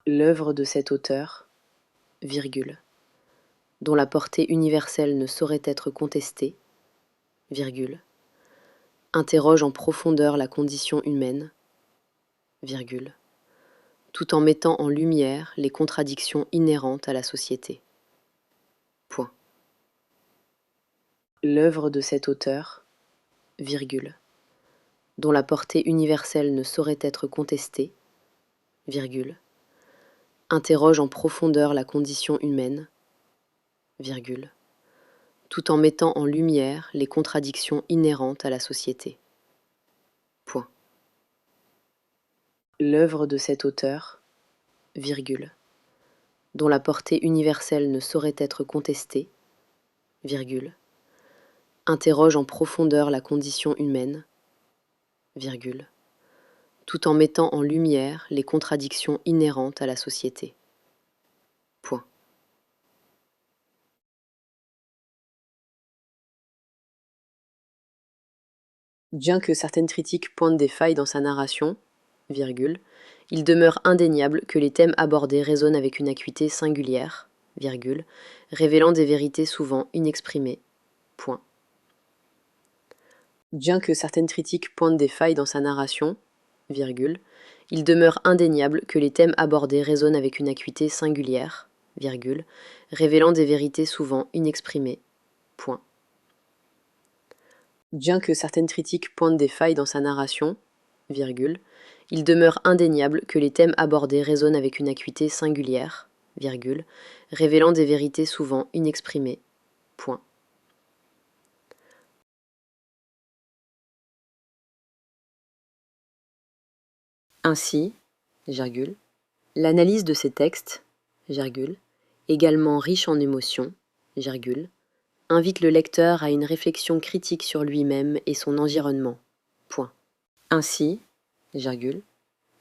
L'œuvre de cet auteur, virgule, dont la portée universelle ne saurait être contestée, virgule, interroge en profondeur la condition humaine, virgule, tout en mettant en lumière les contradictions inhérentes à la société. Point. L'œuvre de cet auteur, virgule, dont la portée universelle ne saurait être contestée, virgule, interroge en profondeur la condition humaine, virgule, tout en mettant en lumière les contradictions inhérentes à la société. Point. L'œuvre de cet auteur, virgule, dont la portée universelle ne saurait être contestée, virgule, interroge en profondeur la condition humaine, virgule, tout en mettant en lumière les contradictions inhérentes à la société. Point. Bien que certaines critiques pointent des failles dans sa narration, virgule, il demeure indéniable que les thèmes abordés résonnent avec une acuité singulière, virgule, révélant des vérités souvent inexprimées. Point. Bien que certaines critiques pointent des failles dans sa narration, virgule, il demeure indéniable que les thèmes abordés résonnent avec une acuité singulière, virgule, révélant des vérités souvent inexprimées. Point. Bien que certaines critiques pointent des failles dans sa narration, virgule, il demeure indéniable que les thèmes abordés résonnent avec une acuité singulière, virgule, révélant des vérités souvent inexprimées. Point. Ainsi, virgule, l'analyse de ces textes, virgule, également riche en émotions, virgule, invite le lecteur à une réflexion critique sur lui-même et son environnement. Point. Ainsi, virgule,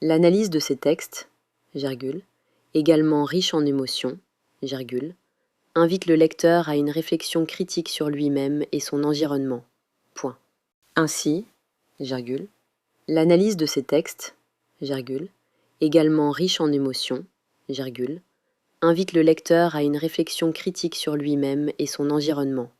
l'analyse de ces textes, virgule, également riche en émotions, virgule, invite le lecteur à une réflexion critique sur lui-même et son environnement. Point. Ainsi, virgule, l'analyse de ces textes, virgule, également riche en émotions, virgule, invite le lecteur à une réflexion critique sur lui-même et son environnement. Point. Ainsi, virgule, l'analyse de ces textes, virgule, également riche en émotions, virgule, invite le lecteur à une réflexion critique sur lui-même et son environnement. Ainsi, virgule, l'analyse de ces textes, virgule, également riche en émotions, virgule, invite le lecteur à une réflexion critique sur lui-même et son environnement.